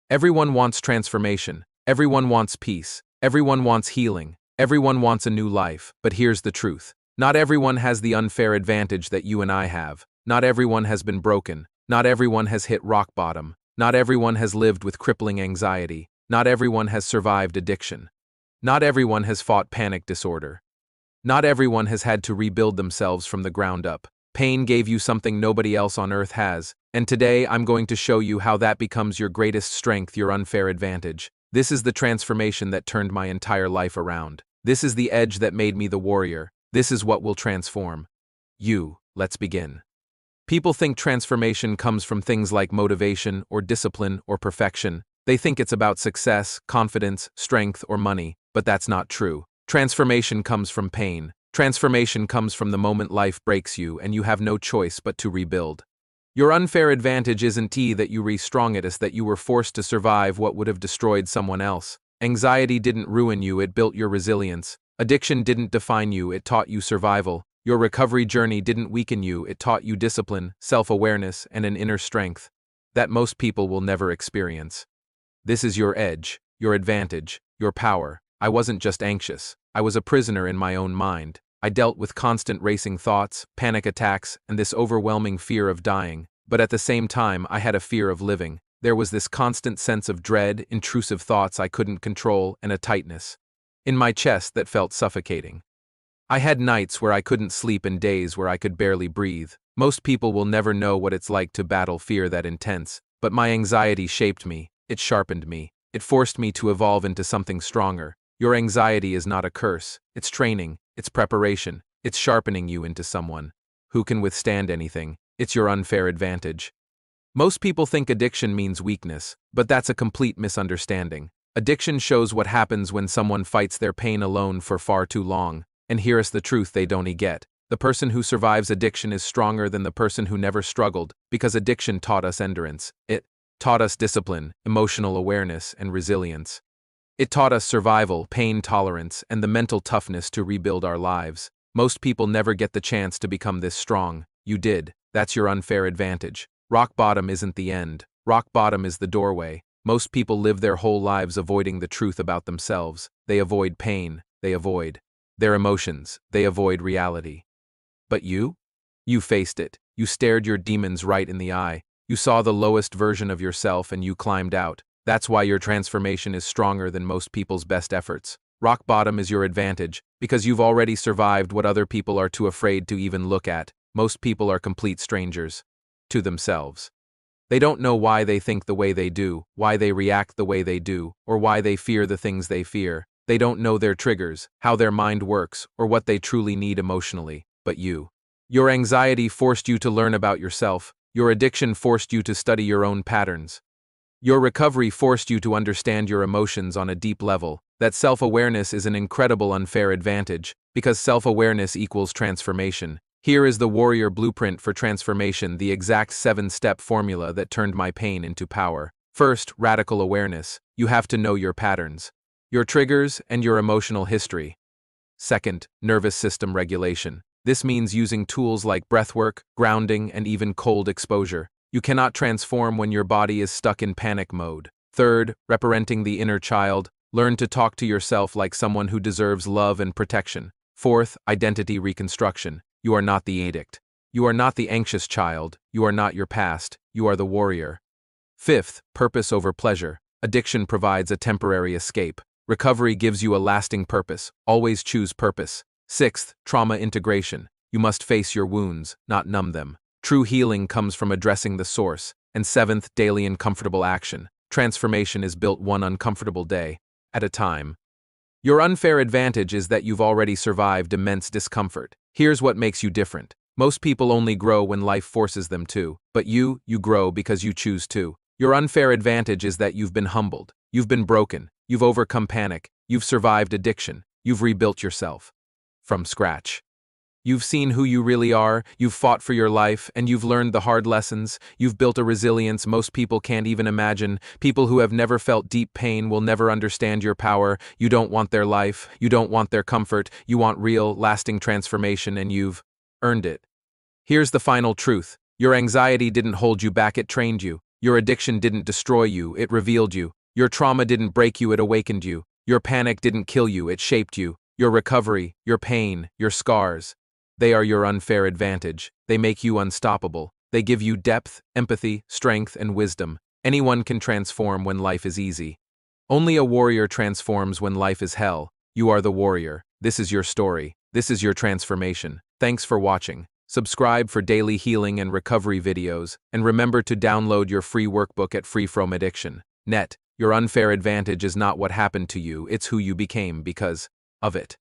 Everyone wants transformation. Everyone wants peace. Everyone wants healing. Everyone wants a new life. But here's the truth. Not everyone has the unfair advantage that you and I have. Not everyone has been broken. Not everyone has hit rock bottom. Not everyone has lived with crippling anxiety. Not everyone has survived addiction. Not everyone has fought panic disorder. Not everyone has had to rebuild themselves from the ground up. Pain gave you something nobody else on earth has, and today I'm going to show you how that becomes your greatest strength, your unfair advantage. This is the transformation that turned my entire life around. This is the edge that made me the warrior. This is what will transform you. Let's begin. People think transformation comes from things like motivation or discipline or perfection. They think it's about success, confidence, strength, or money, but that's not true. Transformation comes from pain. Transformation comes from the moment life breaks you and you have no choice but to rebuild. Your unfair advantage isn't that you re-strong it, it's that you were forced to survive what would have destroyed someone else. Anxiety didn't ruin you, it built your resilience. Addiction didn't define you, it taught you survival. Your recovery journey didn't weaken you, it taught you discipline, self-awareness, and an inner strength that most people will never experience. This is your edge, your advantage, your power. I wasn't just anxious. I was a prisoner in my own mind. I dealt with constant racing thoughts, panic attacks, and this overwhelming fear of dying. But at the same time, I had a fear of living. There was this constant sense of dread, intrusive thoughts I couldn't control, and a tightness in my chest that felt suffocating. I had nights where I couldn't sleep and days where I could barely breathe. Most people will never know what it's like to battle fear that intense, but my anxiety shaped me. It sharpened me. It forced me to evolve into something stronger. Your anxiety is not a curse. It's training. It's preparation. It's sharpening you into someone who can withstand anything. It's your unfair advantage. Most people think addiction means weakness, but that's a complete misunderstanding. Addiction shows what happens when someone fights their pain alone for far too long. And here's the truth they don't get. The person who survives addiction is stronger than the person who never struggled, because addiction taught us endurance. It taught us discipline, emotional awareness, and resilience. It taught us survival, pain tolerance, and the mental toughness to rebuild our lives. Most people never get the chance to become this strong. You did. That's your unfair advantage. Rock bottom isn't the end. Rock bottom is the doorway. Most people live their whole lives avoiding the truth about themselves. They avoid pain. They avoid their emotions. They avoid reality. But you? You faced it. You stared your demons right in the eye. You saw the lowest version of yourself and you climbed out. That's why your transformation is stronger than most people's best efforts. Rock bottom is your advantage, because you've already survived what other people are too afraid to even look at. Most people are complete strangers to themselves. They don't know why they think the way they do, why they react the way they do, or why they fear the things they fear. They don't know their triggers, how their mind works, or what they truly need emotionally. But you. Your anxiety forced you to learn about yourself. Your addiction forced you to study your own patterns. Your recovery forced you to understand your emotions on a deep level. That self-awareness is an incredible unfair advantage, because self-awareness equals transformation. Here is the warrior blueprint for transformation, the exact 7-step formula that turned my pain into power. First, radical awareness. You have to know your patterns, your triggers, and your emotional history. Second, nervous system regulation. This means using tools like breathwork, grounding, and even cold exposure. You cannot transform when your body is stuck in panic mode. Third, reparenting the inner child. Learn to talk to yourself like someone who deserves love and protection. Fourth, identity reconstruction. You are not the addict. You are not the anxious child. You are not your past. You are the warrior. Fifth, purpose over pleasure. Addiction provides a temporary escape. Recovery gives you a lasting purpose. Always choose purpose. Sixth, trauma integration. You must face your wounds, not numb them. True healing comes from addressing the source. And seventh, daily uncomfortable action. Transformation is built one uncomfortable day at a time. Your unfair advantage is that you've already survived immense discomfort. Here's what makes you different. Most people only grow when life forces them to, but you grow because you choose to. Your unfair advantage is that you've been humbled, you've been broken, you've overcome panic, you've survived addiction, you've rebuilt yourself from scratch. You've seen who you really are, you've fought for your life, and you've learned the hard lessons. You've built a resilience most people can't even imagine. People who have never felt deep pain will never understand your power. You don't want their life, you don't want their comfort, you want real, lasting transformation, and you've earned it. Here's the final truth. Your anxiety didn't hold you back, it trained you. Your addiction didn't destroy you, it revealed you. Your trauma didn't break you, it awakened you. Your panic didn't kill you, it shaped you. Your recovery, your pain, your scars. They are your unfair advantage. They make you unstoppable. They give you depth, empathy, strength, and wisdom. Anyone can transform when life is easy. Only a warrior transforms when life is hell. You are the warrior. This is your story. This is your transformation. Thanks for watching. Subscribe for daily healing and recovery videos, and remember to download your free workbook at freefromaddiction.net. Your unfair advantage is not what happened to you, it's who you became because of it.